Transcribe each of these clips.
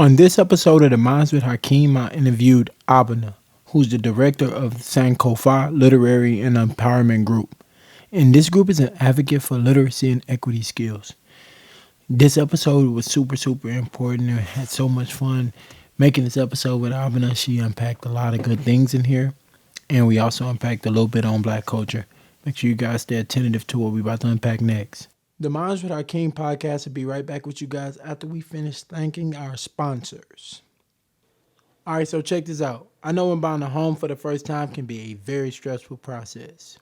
On this episode of The Minds with Hakeem, I interviewed Abena, who's the director of Sankofa Literary and Empowerment Group. And this group is an advocate for literacy and equity skills. This episode was super important and had so much fun making this episode with Abena. She unpacked a lot of good things in here. And we also unpacked a little bit on black culture. Make sure you guys stay attentive to what we're about to unpack next. The Minds with Hakeem podcast will be right back with you guys after we finish thanking our sponsors. All right, so check this out. I know when buying a home for the first time can be a very stressful process.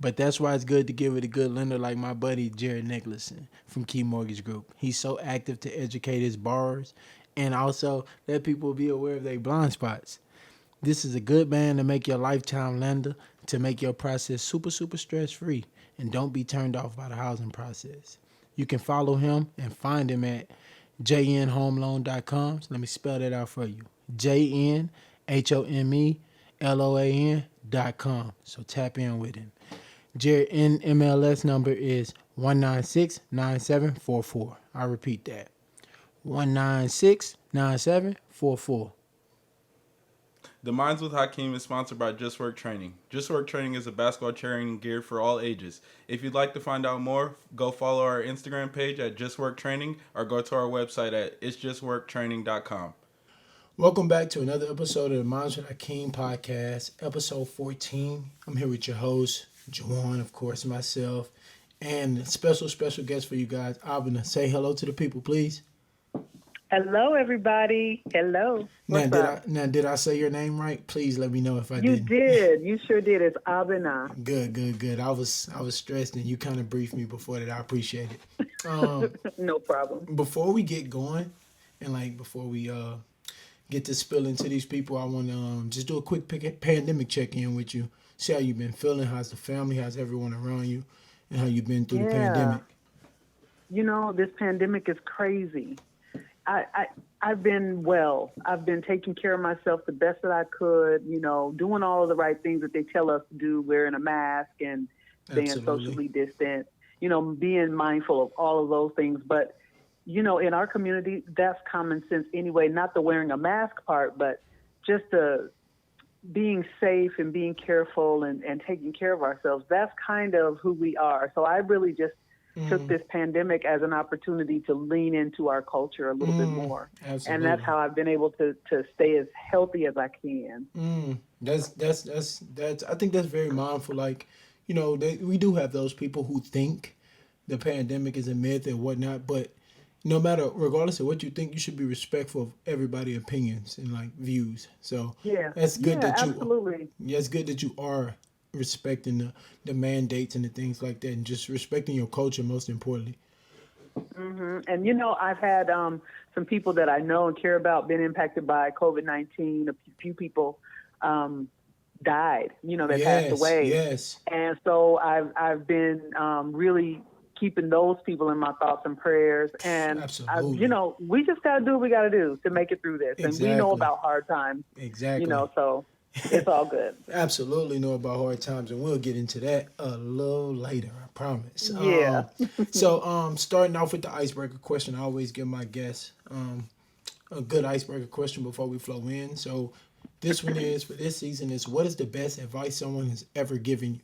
But that's why it's good to give it a good lender like my buddy Jared Nicholson from Key Mortgage Group. He's so active to educate his borrowers and also let people be aware of their blind spots. This is a good man to make your lifetime lender, to make your process super stress-free, and don't be turned off by the housing process. You can follow him and find him at jnhomeloan.com. So let me spell that out for you. jnhomeloan.com. So tap in with him. Jared NMLS number is 1969744. I repeat that. 1969744. The Minds with Hakeem is sponsored by Just Work Training. Just Work Training is a basketball training gear for all ages. If you'd like to find out more, go follow our Instagram page at Just Work Training or go to our website at itsjustworktraining.com. Welcome back to another episode of the Minds with Hakeem podcast, episode 14. I'm here with your host, Juwan, of course, myself, and special guest for you guys, Abena. Say hello to the people, please. Hello, everybody. Hello. What's up? Did I say your name right? Please let me know if I didn't. You did. You sure did. It's Abena. Good. I was stressed, and you kind of briefed me before that. I appreciate it. No problem. Before we get going, and before we get to spill into these people, I want to just do a quick pandemic check-in with you. See how you've been feeling. How's the family? How's everyone around you? And how you've been through the pandemic. You know, this pandemic is crazy. I've been well. I've been taking care of myself the best that I could, doing all of the right things that they tell us to do, wearing a mask and staying socially distant, being mindful of all of those things. But, in our community, that's common sense anyway, not the wearing a mask part, but just being safe and being careful and taking care of ourselves. That's kind of who we are. So I really just took this pandemic as an opportunity to lean into our culture a little bit more. Absolutely. And that's how I've been able to stay as healthy as I can. That's I think that's very mindful. We do have those people who think the pandemic is a myth and whatnot, but regardless of what you think, you should be respectful of everybody's opinions and views. So that's good absolutely. It's good that you are respecting the mandates and the things like that, and just respecting your culture most importantly. Mm-hmm. And I've had some people that I know and care about been impacted by COVID-19. A few people died. They passed away. Yes. And so I've been really keeping those people in my thoughts and prayers. And we just got to do what we got to do to make it through this. Exactly. And we know about hard times. Exactly. So it's all good. Absolutely know about hard times, and we'll get into that a little later, I promise. Yeah. So starting off with the icebreaker question, I always give my guests a good icebreaker question before we flow in. So this one is, for this season, is what is the best advice someone has ever given you?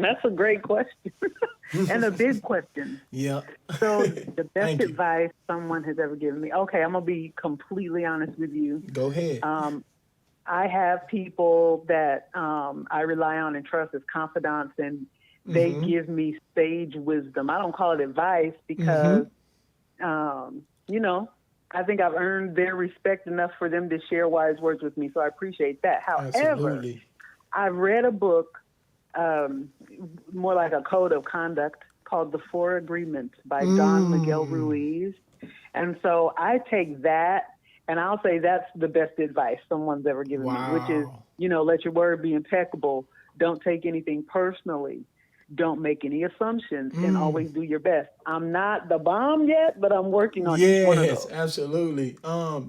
That's a great question. And a big question. Yeah. So the best advice someone has ever given me. Okay, I'm going to be completely honest with you. Go ahead. I have people that I rely on and trust as confidants, and they give me sage wisdom. I don't call it advice because, I think I've earned their respect enough for them to share wise words with me. So I appreciate that. However, I've read a book, more like a code of conduct, called The Four Agreements by Don Miguel Ruiz. And so I take that, and I'll say that's the best advice someone's ever given me, which is, let your word be impeccable. Don't take anything personally. Don't make any assumptions, and always do your best. I'm not the bomb yet, but I'm working on each one of those. Yes, absolutely.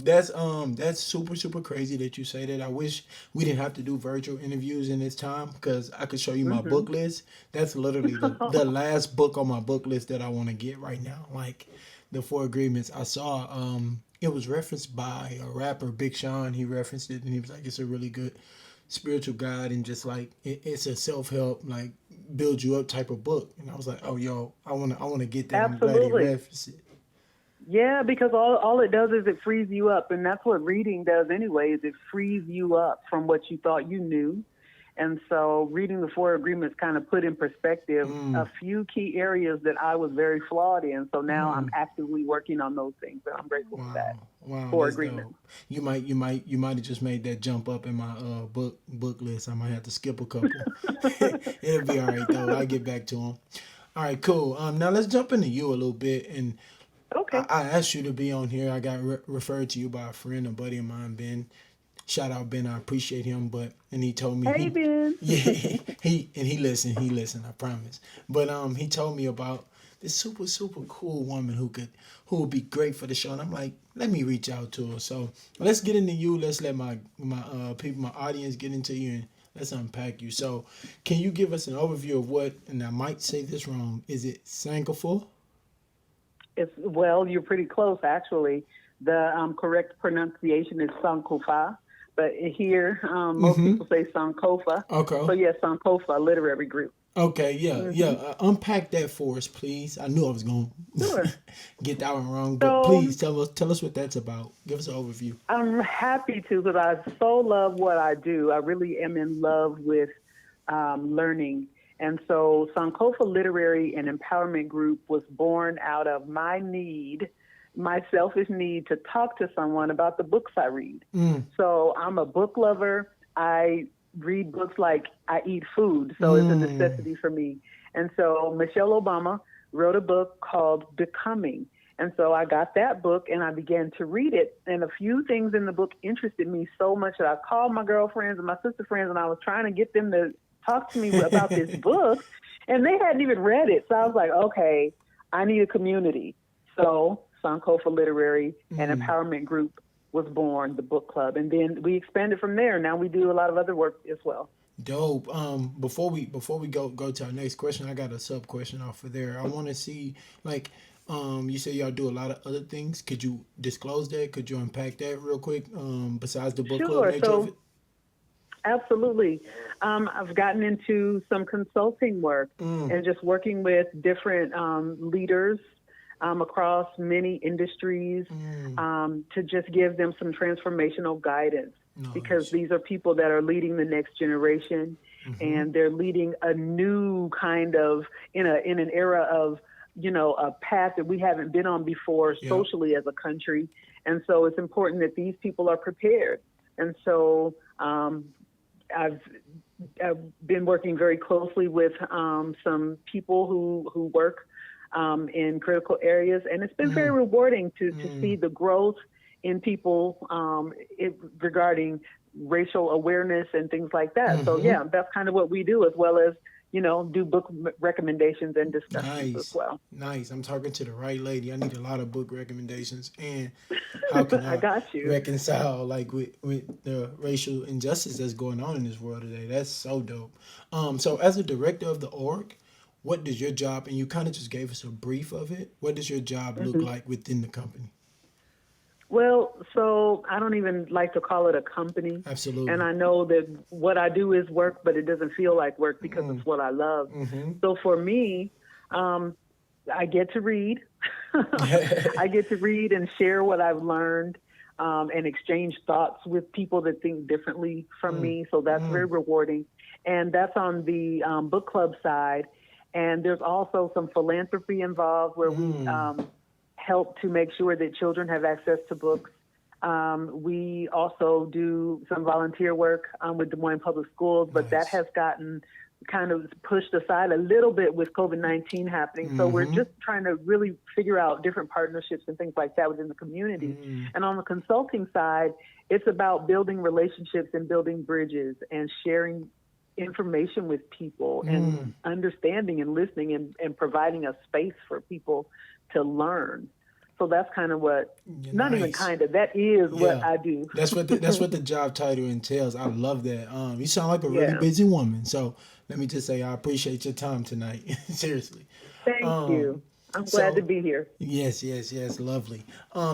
That's super crazy that you say that. I wish we didn't have to do virtual interviews in this time, because I could show you my book list. That's literally the last book on my book list that I want to get right now. The Four Agreements. I saw it was referenced by a rapper, Big Sean. He referenced it and he was like, it's a really good spiritual guide and just like it's a self help like build you up type of book. And I was like, oh yo, I wanna get that. I'm glad he Absolutely. referenced it. Yeah, because all it does is it frees you up, and that's what reading does anyway. Is it frees you up from what you thought you knew, and so reading the Four Agreements kind of put in perspective a few key areas that I was very flawed in. So now I'm actively working on those things, and I'm grateful for that. Wow, Four that's Agreements. dope. You might have just made that jump up in my book list. I might have to skip a couple. It'll be all right though. I'll get back to them. All right, cool. Now let's jump into you a little bit. And I, Okay. I asked you to be on here. I got referred to you by a friend, a buddy of mine, Ben. Shout out Ben. I appreciate him. But and he told me Hey, he Ben. yeah he listened. He listened. I promise. But he told me about this super cool woman who would be great for the show. And I'm like, let me reach out to her. So let's get into you. Let's let my people, my audience, get into you and let's unpack you. So can you give us an overview of what? And I might say this wrong. Is it Sankofa? Well, you're pretty close actually. The correct pronunciation is Sankofa, but here most people say Sankofa. Okay. So yes, Sankofa Literary Group. Okay, yeah. Unpack that for us, please. I knew I was gonna Sure. get that one wrong, but So please tell us what that's about. Give us an overview. I'm happy to because I so love what I do. I really am in love with learning. And so Sankofa Literary and Empowerment Group was born out of my selfish need to talk to someone about the books I read. So I'm a book lover. I read books like I eat food, so it's a necessity for me. And so Michelle Obama wrote a book called Becoming. And so I got that book and I began to read it. And a few things in the book interested me so much that I called my girlfriends and my sister friends and I was trying to get them to talk to me about this book. And they hadn't even read it. So I was like, okay, I need a community. So Sankofa Literary and Empowerment Group was born, the book club. And then we expanded from there. Now we do a lot of other work as well. Dope. Before we go to our next question, I got a sub question off of there. I want to see like you say y'all do a lot of other things. Could you disclose that? Could you unpack that real quick? Besides the book club Sure. nature of So it. absolutely. I've gotten into some consulting work and just working with different leaders across many industries to just give them some transformational guidance. Nice. Because these are people that are leading the next generation and they're leading a new kind of in an era of a path that we haven't been on before socially as a country. And so it's important that these people are prepared. And so I've been working very closely with some people who work in critical areas, and it's been very rewarding to see the growth in people regarding racial awareness and things like that. So yeah, that's kind of what we do, as well as do book recommendations and discussions as well. Nice. I'm talking to the right lady. I need a lot of book recommendations. And how can I I got you. reconcile like with the racial injustice that's going on in this world today? That's so dope. So as a director of the org, what does your job, and you kind of just gave us a brief of it, what does your job look like within the company? Well, so I don't even like to call it a company. Absolutely. And I know that what I do is work, but it doesn't feel like work because it's what I love. So for me, I get to read. I get to read and share what I've learned and exchange thoughts with people that think differently from me. So that's very rewarding. And that's on the book club side. And there's also some philanthropy involved where we help to make sure that children have access to books. We also do some volunteer work with Des Moines Public Schools, but that has gotten kind of pushed aside a little bit with COVID-19 happening. So we're just trying to really figure out different partnerships and things like that within the community. And on the consulting side, it's about building relationships and building bridges and sharing information with people and understanding and listening and providing a space for people to learn. So that's kind of what, not even kind of, that is what I do. That's what the job title entails. I love that. You sound like a really busy woman. So let me just say I appreciate your time tonight. Seriously. Thank you. I'm glad to So, be here. yes, lovely.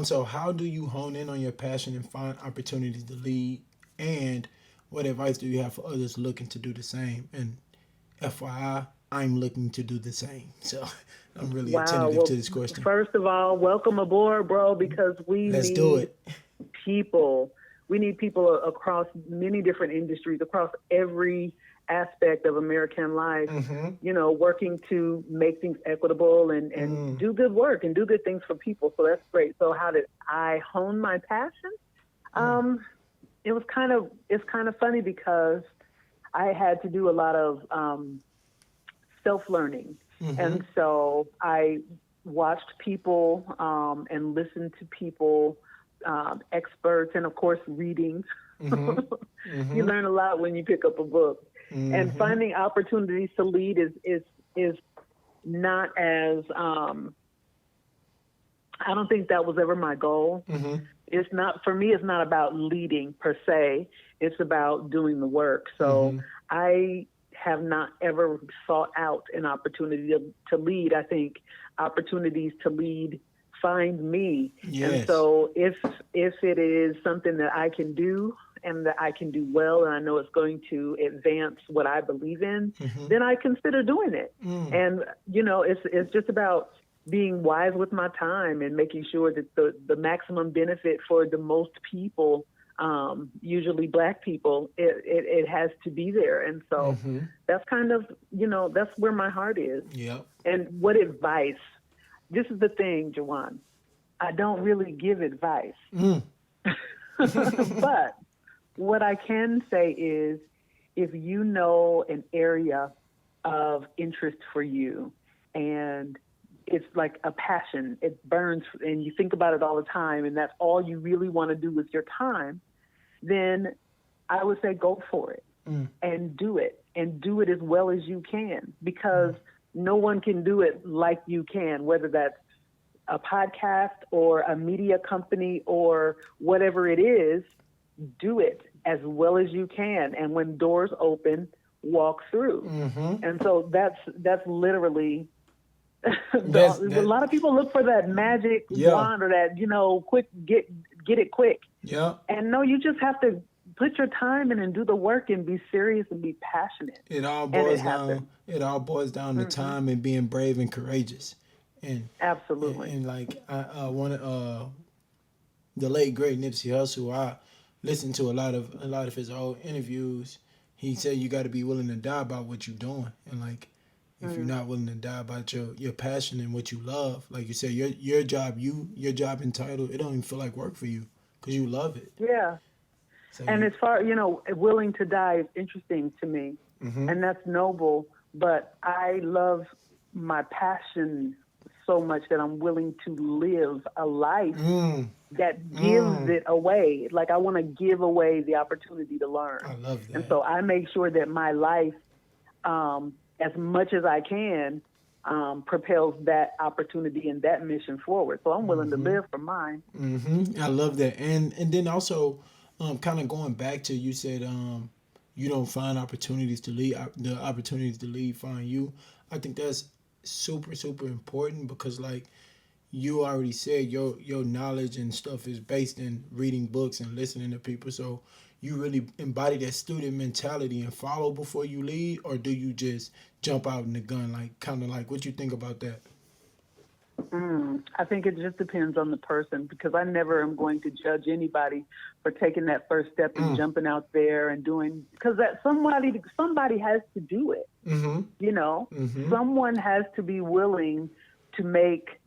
So how do you hone in on your passion and find opportunities to lead? And what advice do you have for others looking to do the same? And FYI, I'm looking to do the same. So I'm really Wow. attentive to Well, this question. first of all, welcome aboard, bro, because we Let's do need it. people. We need people across many different industries, across every aspect of American life, working to make things equitable and do good work and do good things for people. So that's great. So how did I hone my passion? It's kind of funny because I had to do a lot of self-learning. And so I watched people and listened to people, experts, and of course, reading. You learn a lot when you pick up a book. And finding opportunities to lead is not as I don't think that was ever my goal. It's not, for me, it's not about leading per se. It's about doing the work. So I have not ever sought out an opportunity to lead. I think opportunities to lead find me. Yes. And so if it is something that I can do and that I can do well, and I know it's going to advance what I believe in, then I consider doing it. And, it's just about being wise with my time and making sure that the maximum benefit for the most people, usually Black people, it has to be there. And so that's kind of, that's where my heart is. Yep. And what advice? This is the thing, Jawan. I don't really give advice. But what I can say is, if you know an area of interest for you and it's like a passion, it burns and you think about it all the time and that's all you really want to do with your time, then I would say go for it and do it as well as you can, because no one can do it like you can, whether that's a podcast or a media company or whatever it is. Do it as well as you can. And when doors open, walk through. And so that's literally, a lot of people look for that magic wand or that, quick, get it quick. Yeah. And no, you just have to put your time in and do the work and be serious and be passionate. It all boils down. It all boils down to time and being brave and courageous. And absolutely. And like I wanted the late great Nipsey Hussle. I listened to a lot of his old interviews. He said you got to be willing to die about what you're doing, and like if you're not willing to die about your passion and what you love, like you said, your job entitled, it don't even feel like work for you because you love it. Yeah. So and as far, willing to die is interesting to me, and that's noble. But I love my passion so much that I'm willing to live a life that gives it away. Like I want to give away the opportunity to learn. I love that. And so I make sure that my life, as much as I can, propels that opportunity and that mission forward. So I'm willing to live for mine. I love that. And then also, kind of going back to, you said you don't find opportunities to lead. The opportunities to lead find you. I think that's super, super important because, like you already said, your knowledge and stuff is based in reading books and listening to people. So you really embody that student mentality and follow before you lead, or do you just jump out in the gun? Like, kind of like, what you think about that? I think it just depends on the person, because I never am going to judge anybody for taking that first step and jumping out there and doing, because that somebody has to do it. Someone has to be willing to make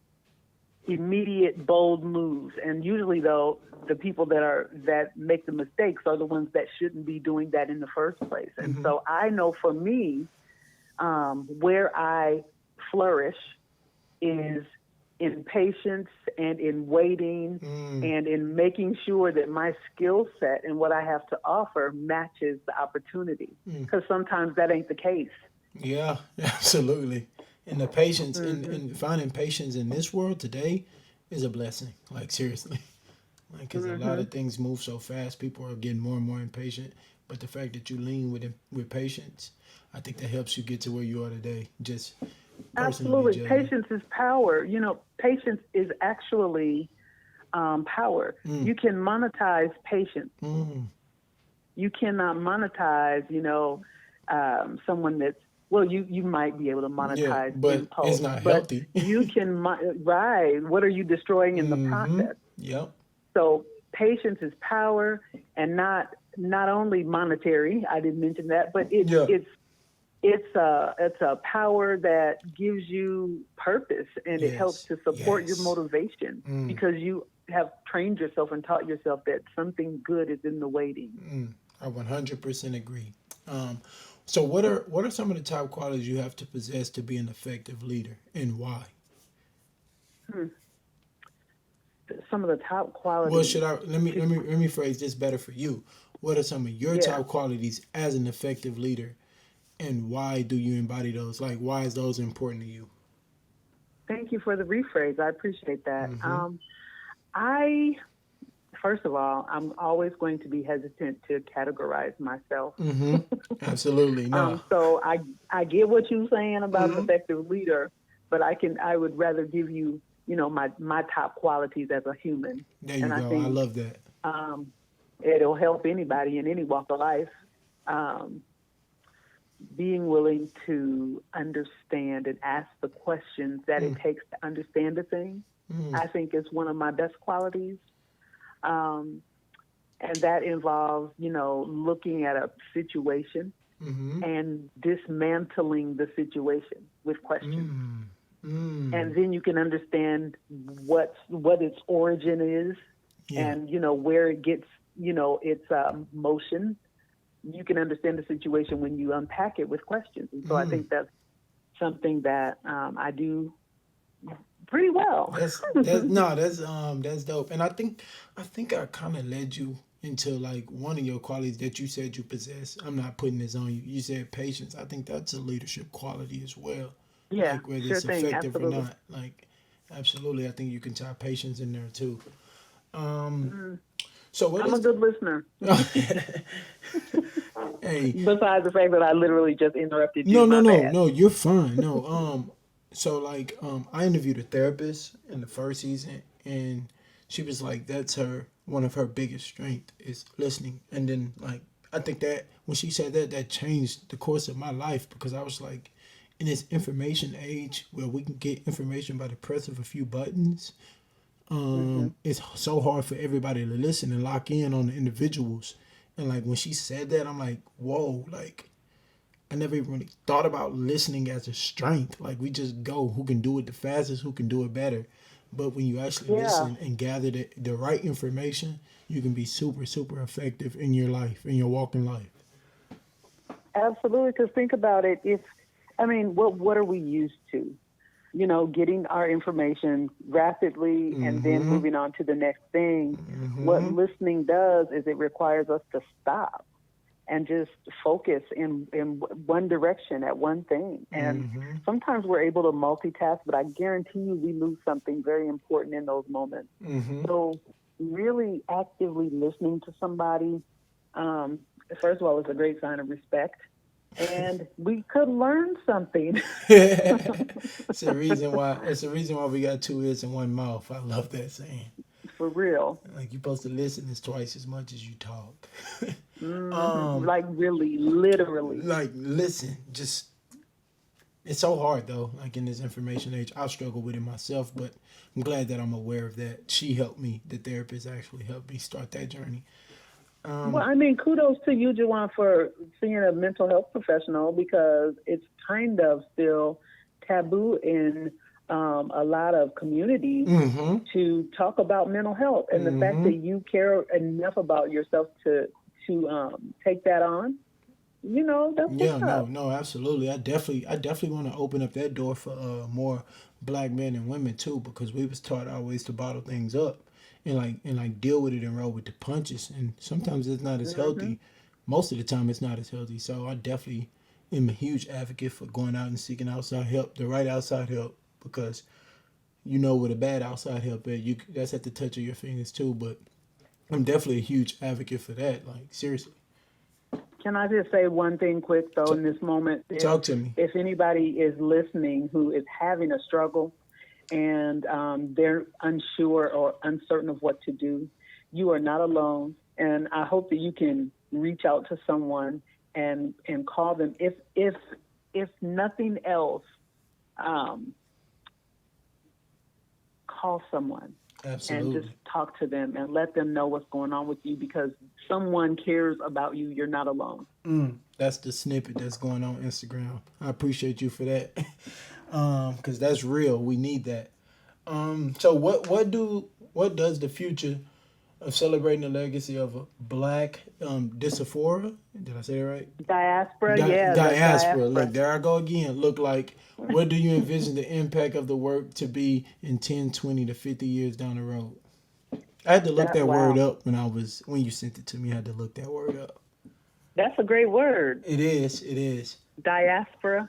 immediate, bold moves. And usually, though, the people that make the mistakes are the ones that shouldn't be doing that in the first place. And so I know for me, where I flourish is in patience and in waiting and in making sure that my skill set and what I have to offer matches the opportunity. Because sometimes that ain't the case. Yeah, absolutely. And the patience and finding patience in this world today is a blessing. Like, seriously. Like, because a lot of things move so fast, people are getting more and more impatient. But the fact that you lean with patience, I think that helps you get to where you are today. Just personally, Absolutely. Jillian? Patience is power. Patience is actually power. Mm. You can monetize patience. Mm. You cannot monetize, someone that's, well, you might be able to Yeah, monetize but it's impulse, not but healthy. you can, right. What are you destroying in the Mm-hmm. process? Yep. So patience is power, and not only monetary. I didn't mention that, but Yeah. it's a power that gives you purpose, and it helps Yes. to support your Yes. motivation Mm. because you have trained yourself and taught yourself that something good is in the waiting. Mm. I 100% agree. Um, so what are some of the top qualities you have to possess to be an effective leader, and why? Hmm. Some of the top Well, qualities should I let me to, let me let me phrase this better for you. What are some of your yeah. top qualities as an effective leader, and why do you embody those? Like, why is those important to you? Thank you for the rephrase. I appreciate that. Mm-hmm. I First of all, I'm always going to be hesitant to categorize myself. Mm-hmm. Absolutely. No. So I get what you're saying about an Mm-hmm. effective leader, but I would rather give you, my top qualities as a human, There you and I go. I think love that. um, it'll help anybody in any walk of life. Um, Being willing to understand and ask the questions that it Mm. takes to understand a thing, Mm. I think is one of my best qualities. Um, and that involves, looking at a situation Mm-hmm. and dismantling the situation with questions. Mm. Mm. And then you can understand what its origin is, Yeah. and where it gets, its motion. You can understand the situation when you unpack it with questions. And so I Mm. think that's something that I do pretty well. That's no, that's dope. And I think I kind of led you into like one of your qualities that you said you possess. I'm not putting this on you. You said patience. I think that's a leadership quality as well. Yeah, Like whether sure it's thing. effective or Absolutely. not. Like absolutely, I think you can tie patience in there too. Um. Mm, So what I'm a is? good listener. Hey, Besides the fact that I literally just interrupted you, no, no, my no, bad. no. You're fine. No. So like, I interviewed a therapist in the first season, and she was like, that's her one of her biggest strength is listening. And then like, I think that when she said that, that changed the course of my life because I was like, in this information age where we can get information by the press of a few buttons, Hmm. it's so hard for everybody to listen and lock in on the individuals. And like when she said that, I'm like, whoa, like I never even really thought about listening as a strength. Like we just go, who can do it the fastest, who can do it better. But when you actually Yeah, listen and gather the right information, you can be super, super effective in your life, in your walk in life. absolutely. Because think about it. What are we used to? Getting our information rapidly and then Mm-hmm. moving on to the next thing. What Mm-hmm. listening does is it requires us to stop and just focus in one direction at one thing. And Mm-hmm. sometimes we're able to multitask, but I guarantee you we lose something very important in those moments. Mm-hmm. So, really actively listening to somebody, um, first of all, is a great sign of respect. And we could learn something. It's a reason why. It's a reason why we got two ears and one mouth. I love that saying. For real. Like you're supposed to listen is twice as much as you talk. um, Like, really, literally. like listen, just it's so hard though. Like in this information age, I struggle with it myself, but I'm glad that I'm aware of that. She helped me. The therapist actually helped me start that journey. Well, Um, I mean, kudos to you, Jawan, for seeing a mental health professional because it's kind of still taboo in a lot of communities mm-hmm, to talk about mental health, and the fact mm-hmm. that you care enough about yourself to take that on, that's what's Yeah, no, up. no, absolutely. I definitely want to open up that door for more black men and women too, because we was taught always to bottle things up and like deal with it and roll with the punches, and sometimes it's not as Hmm. healthy. Most of the time, it's not as healthy. So I definitely am a huge advocate for going out and seeking outside help, the right outside help, because you know with a bad outside help, that's at the touch of your fingers too. But I'm definitely a huge advocate for that. Like seriously. Can I just say one thing quick though in this moment? Talk to me. If anybody is listening who is having a struggle and they're unsure or uncertain of what to do, you are not alone. And I hope that you can reach out to someone and call them. If nothing else, call someone. Absolutely. And just talk to them and let them know what's going on with you, because someone cares about you. You're not alone. That's the snippet that's going on Instagram. I appreciate you for that, because that's real. We need that. So what does the future of celebrating the legacy of a black diaspora? Did I say it right? Diaspora, Diaspora. Look, there I go again. Look like, what do you envision the impact of the work to be in 10, 20 to 50 years down the road? I had to look that word up when you sent it to me. I had to look that word up. That's a great word. It is. Diaspora.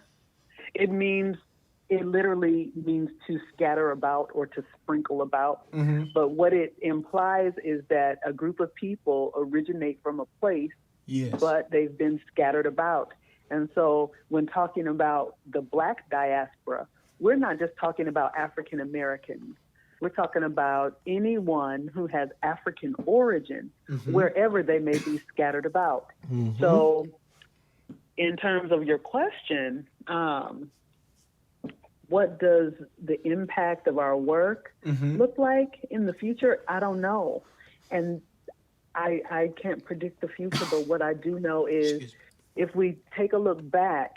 It literally means to scatter about or to sprinkle about. Mm-hmm. But what it implies is that a group of people originate from a place, yes, but they've been scattered about. And so when talking about the black diaspora, we're not just talking about African Americans. We're talking about anyone who has African origin, mm-hmm. wherever they may be scattered about. Mm-hmm. So in terms of your question, what does the impact of our work mm-hmm. look like in the future? I don't know. And I can't predict the future, but what I do know is if we take a look back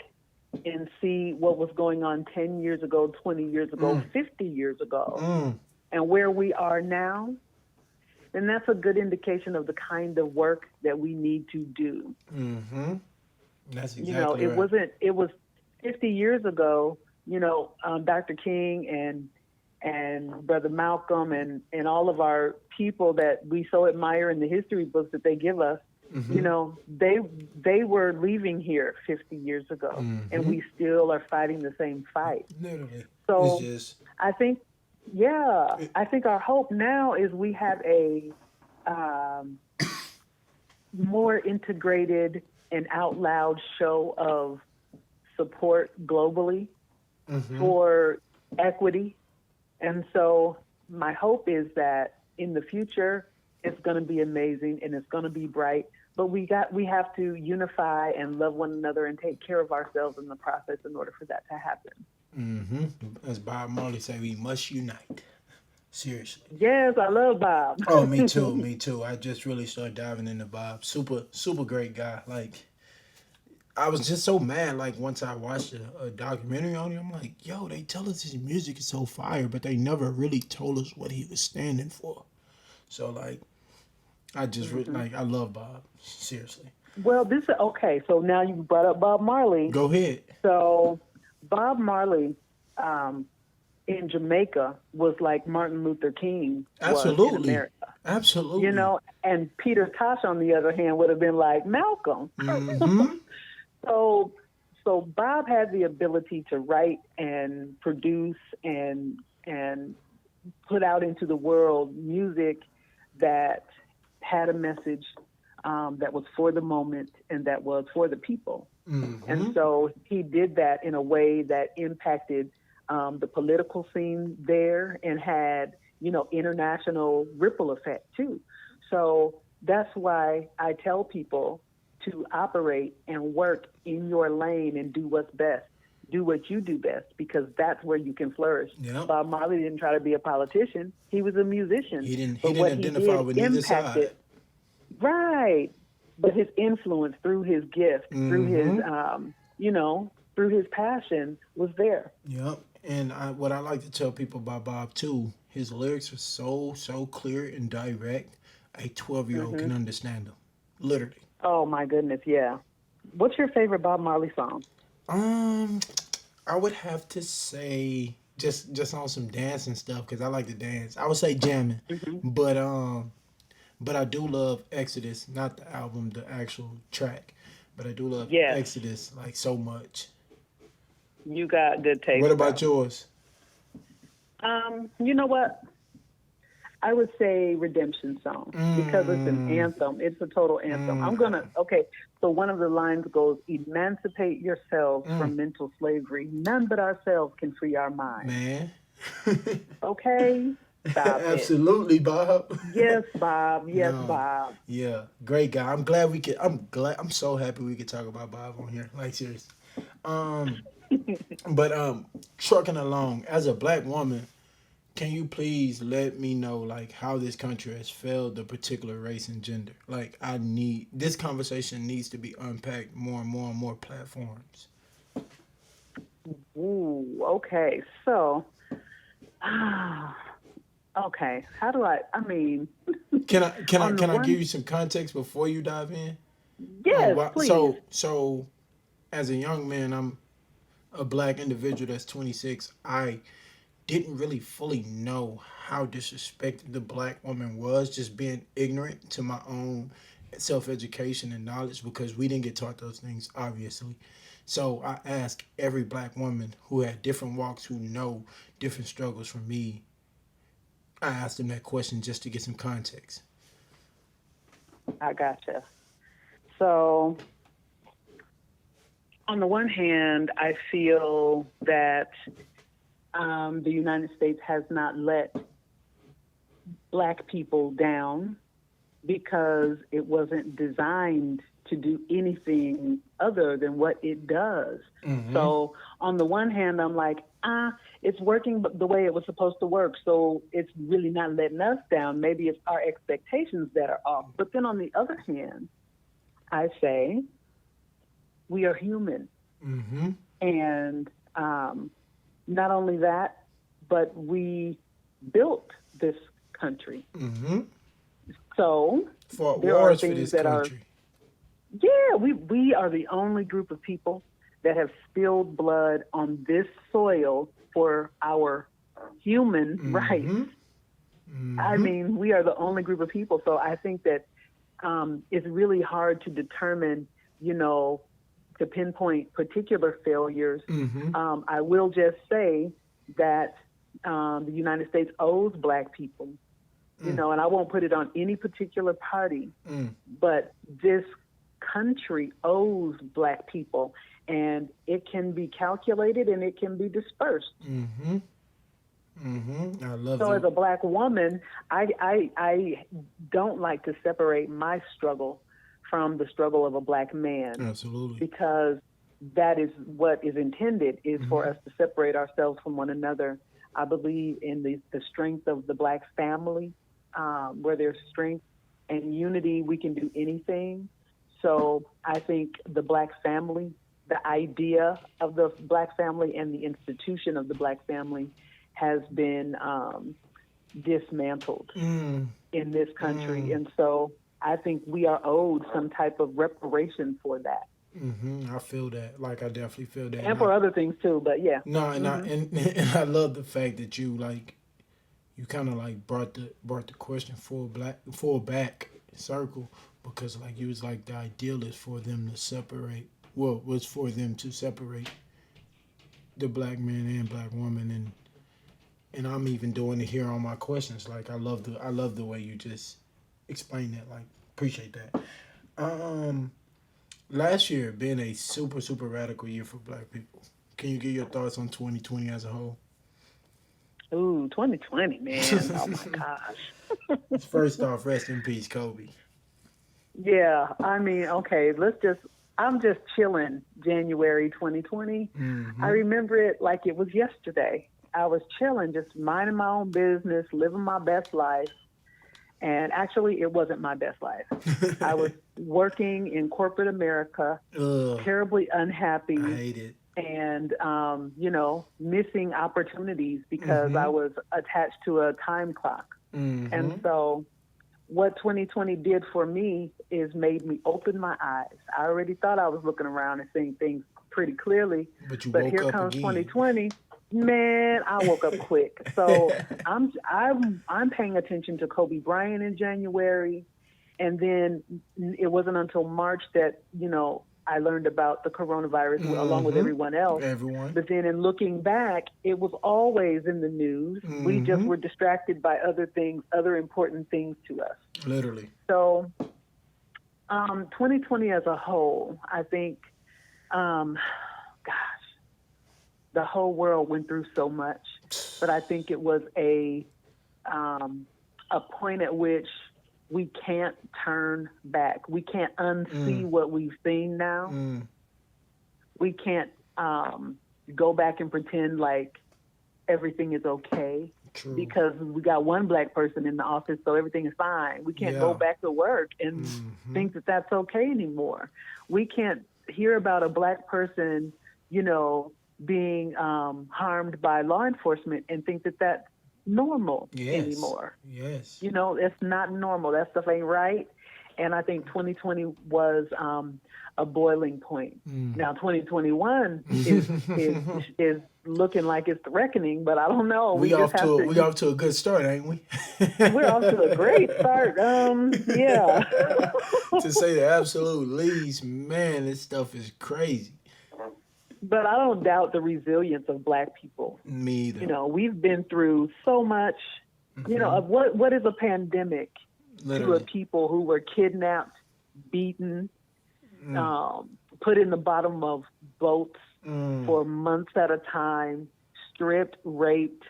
and see what was going on 10 years ago, 20 years ago, 50 years ago, and where we are now, then that's a good indication of the kind of work that we need to do. Mm-hmm. That's exactly it was 50 years ago, Dr. King and Brother Malcolm and all of our people that we so admire in the history books that they give us, mm-hmm. They were leaving here 50 years ago, mm-hmm. and we still are fighting the same fight. Literally. So I think our hope now is we have a more integrated and out loud show of support globally mm-hmm. for equity. And so my hope is that in the future, it's going to be amazing and it's going to be bright, but we have to unify and love one another and take care of ourselves in the process in order for that to happen. Mm-hmm. As Bob Marley said, we must unite. Seriously. Yes, I love Bob. Oh, me too. I just really started diving into Bob. Super great guy. Like, I was just so mad, like, once I watched a documentary on him, I'm like, yo, they tell us his music is so fire, but they never really told us what he was standing for. So, like, I just, I love Bob. Seriously. Well, so now you brought up Bob Marley. Go ahead. So, Bob Marley, in Jamaica was like Martin Luther King was in America. Absolutely. And Peter Tosh, on the other hand, would have been like Malcolm. Mm-hmm. So Bob had the ability to write and produce and put out into the world music that had a message that was for the moment and that was for the people. Mm-hmm. And so he did that in a way that impacted the political scene there and had, international ripple effect too. So that's why I tell people to operate and work in your lane and do what's best. Do what you do best, because that's where you can flourish. Yep. Bob Marley didn't try to be a politician. He was a musician. He didn't identify with neither side. Right. But his influence through his gift, through his, through his passion was there. Yep. And what I like to tell people about Bob, too, his lyrics are so clear and direct, a 12-year-old can understand them. Literally. Oh, my goodness, yeah. What's your favorite Bob Marley song? I would have to say just on some dancing stuff, because I like to dance. I would say jamming. Mm-hmm. But I do love Exodus, not the album, the actual track. But I do love Exodus, like, so much. You got good taste. What about yours? You know what? I would say Redemption Song because it's an anthem. It's a total anthem. Okay, so one of the lines goes, emancipate yourselves from mental slavery. None but ourselves can free our minds. Man. Okay? Stop it. Absolutely, Bob. Yes, Bob. Yes, No. Bob. Yeah, great guy. I'm so happy we could talk about Bob on here. Like seriously. But trucking along, as a black woman, can you please let me know like how this country has failed the particular race and gender? Like I need this conversation needs to be unpacked more and more and more platforms. Ooh, okay. So, okay. How do I mean, Can on the I one, give you some context before you dive in? yes, Wow. please. So as a young man, I'm a black individual that's 26. I didn't really fully know how disrespected the black woman was, just being ignorant to my own self education and knowledge because we didn't get taught those things, obviously. So I ask every black woman who had different walks, who know different struggles from me, I asked them that question just to get some context. I gotcha. So, on the one hand, I feel that the United States has not let black people down because it wasn't designed to do anything other than what it does. So on the one hand, I'm like, it's working the way it was supposed to work. So it's really not letting us down. Maybe it's our expectations that are off. But then on the other hand, I say we are human. And not only that, but we built this country. So Fought there are wars for things this that country. we are the only group of people that have spilled blood on this soil for our human rights. I mean, we are the only group of people. So I think that it's really hard to determine, to pinpoint particular failures. I will just say that the United States owes black people, and I won't put it on any particular party, but this country owes black people, and it can be calculated and it can be dispersed. I love So that. as a black woman, I don't like to separate my struggle from the struggle of a black man. Absolutely. Because that is what is intended, is for us to separate ourselves from one another. I believe in the strength of the black family, where there's strength and unity, we can do anything. So I think the black family, the idea of the black family and the institution of the black family has been dismantled in this country. And so I think we are owed some type of reparation for that. I feel that. Like I definitely feel that. And for other things too, but yeah. No, and I love the fact that you kind of like brought the question full back circle, because like you was like the idealist for them to separate. Well, was for them to separate the black man and black woman, and I'm even doing it here on my questions. Like I love the way you just explained that. Like appreciate that. Last year being a super radical year for black people. Can you give your thoughts on 2020 as a whole? Ooh, 2020, man. Oh my gosh. First off, rest in peace, Kobe. Yeah, I mean, okay, I'm just chilling January 2020. I remember it like it was yesterday. I was chilling, just minding my own business, living my best life. And actually, it wasn't my best life. I was working in corporate America, terribly unhappy. I hate it. And, missing opportunities because I was attached to a time clock. And so what 2020 did for me is made me open my eyes. I already thought I was looking around and seeing things pretty clearly. But here comes again. 2020. Man, I woke up quick. So I'm paying attention to Kobe Bryant in January, and then it wasn't until March that I learned about the coronavirus along with everyone else. Everyone. But then in looking back, it was always in the news. We just were distracted by other things, other important things to us. Literally. So 2020 as a whole, I think, gosh, the whole world went through so much. But I think it was a point at which we can't turn back. We can't unsee what we've seen now. We can't go back and pretend like everything is okay. True. Because we got one black person in the office, so everything is fine. We can't go back to work and think that that's okay anymore. We can't hear about a black person, being harmed by law enforcement and think that that's normal anymore. Yes. It's not normal. That stuff ain't right. And I think 2020 was a boiling point. Now 2021 is looking like it's the reckoning, but I don't know. We off to a good start, ain't we? We're off to a great start. Yeah. To say the absolute least, man, this stuff is crazy. But I don't doubt the resilience of black people. Me either. We've been through so much. Of what is a pandemic to a people who were kidnapped, beaten, put in the bottom of boats for months at a time, stripped, raped,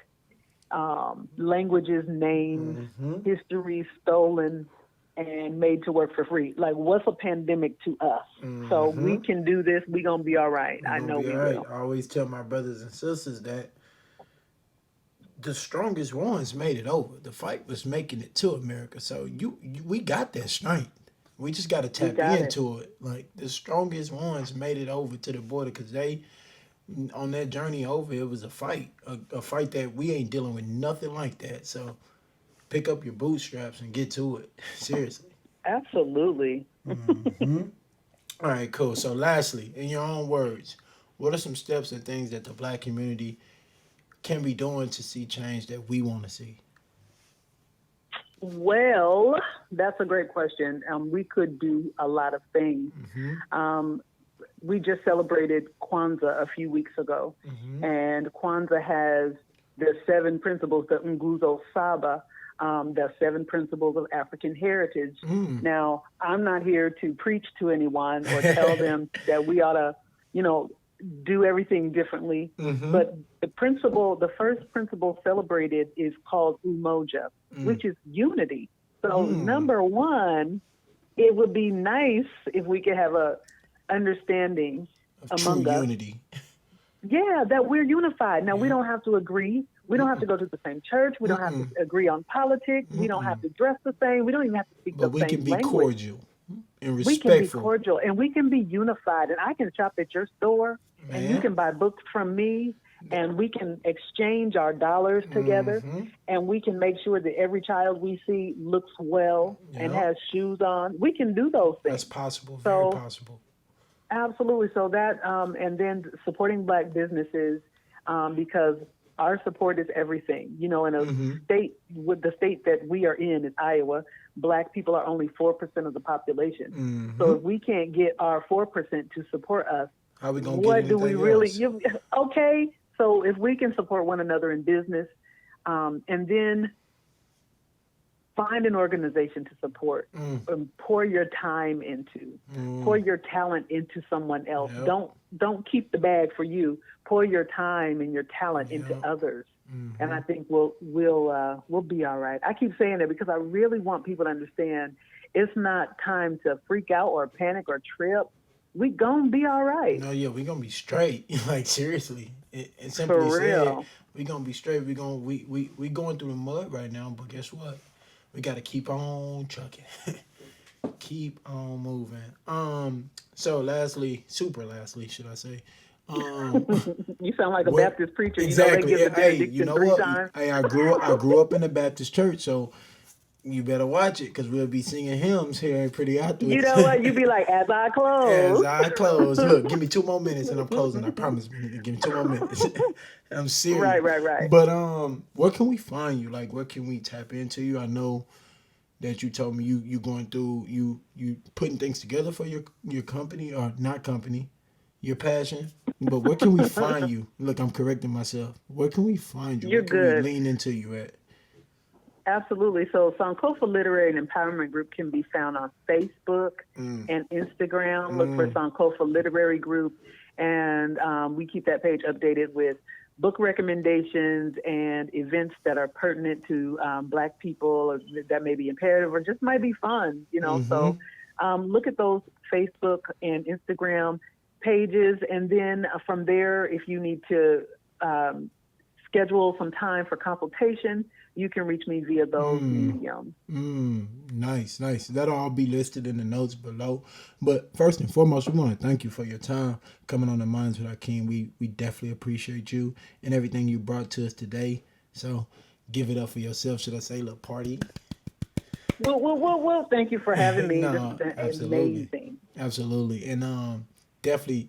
languages named, history stolen, and made to work for free. Like, what's a pandemic to us? So we can do this. We're going to be all right. I know we will. I always tell my brothers and sisters that the strongest ones made it over. The fight was making it to America. So we got that strength. We just got to tap into it. Like, the strongest ones made it over to the border because they, on that journey over, it was a fight. A fight that we ain't dealing with nothing like that. So pick up your bootstraps and get to it. Seriously. Absolutely. All right, cool. So lastly, in your own words, what are some steps and things that the black community can be doing to see change that we want to see? Well, that's a great question. We could do a lot of things. We just celebrated Kwanzaa a few weeks ago, and Kwanzaa has the 7 principles, the Nguzo Saba, the 7 principles of African heritage. Now, I'm not here to preach to anyone or tell them that we ought to, do everything differently. But the first principle celebrated is called Umoja, which is unity. So number one, it would be nice if we could have a understanding among us. Unity. Yeah, that we're unified. Now, we don't have to agree. We don't have to go to the same church. We don't have to agree on politics. We don't have to dress the same. We don't even have to speak the same language. But we can be cordial and respectful. We can be cordial, and we can be unified. And I can shop at your store, and you can buy books from me, and we can exchange our dollars together, and we can make sure that every child we see looks well and has shoes on. We can do those things. That's possible, very possible. Absolutely. So that, and then supporting black businesses, because our support is everything. In a state, with the state that we are in Iowa, black people are only 4% of the population. So if we can't get our 4% to support us, how are we gonna what get do we really? else? Okay, so if we can support one another in business, and then find an organization to support, and pour your time into, pour your talent into someone else. Don't keep the bag for you. Pour your time and your talent into others, and I think we'll be all right. I keep saying that because I really want people to understand it's not time to freak out or panic or trip. We gonna be all right. No, we gonna be straight. Like, seriously, it simply said, we gonna be straight. We going through the mud right now, but guess what? We got to keep on trucking. Keep on moving. So lastly, should I say? You sound like a Baptist preacher. Exactly. They give the benediction 3 times. Hey, I grew up in a Baptist church, so you better watch it because we'll be singing hymns here pretty afterwards. You know what? You be like, as I close. Look, give me 2 more minutes and I'm closing. I promise. Give me 2 more minutes. I'm serious. Right. But where can we find you? Like, where can we tap into you? I know that you told me you going through, you putting things together for your company, or not company, your passion. But where can we find you? Look, I'm correcting myself. Where can we find you? You're Where can we good. lean into you at? Absolutely. So Sankofa Literary and Empowerment Group can be found on Facebook Mm, and Instagram. Look for mm, Sankofa Literary Group. And we keep that page updated with book recommendations and events that are pertinent to Black people, or that may be imperative or just might be fun, you know. mm-hmm. So look at those Facebook and Instagram pages. And then from there, if you need to um, schedule some time for consultation, you can reach me via those Mm. mediums. Nice, nice. That'll all be listed in the notes below. But first and foremost, we want to thank you for your time coming on the Minds with Hakeem. We definitely appreciate you and everything you brought to us today. So give it up for yourself. Should I say, little party? Well, thank you for having me. This has No, been absolutely, amazing. absolutely, and definitely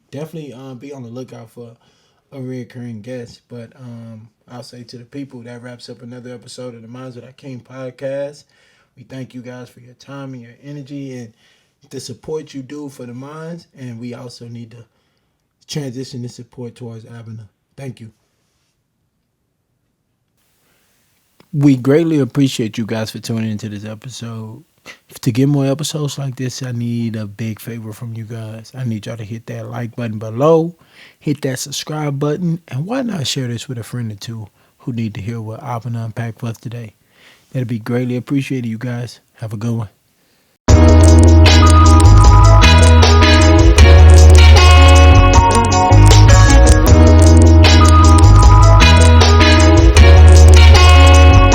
be on the lookout for a recurring guest. But I'll say to the people, that wraps up another episode of the Minds with Hakeem podcast. We thank you guys for your time and your energy and the support you do for the minds, and we also need to transition this support towards Abena. Thank you. We greatly appreciate you guys for tuning into this episode. To get more episodes like this, I need a big favor from you guys. I need y'all to hit that like button below, hit that subscribe button, and why not share this with a friend or two who need to hear what Abena unpacked for us today. That'd be greatly appreciated, you guys. Have a good one.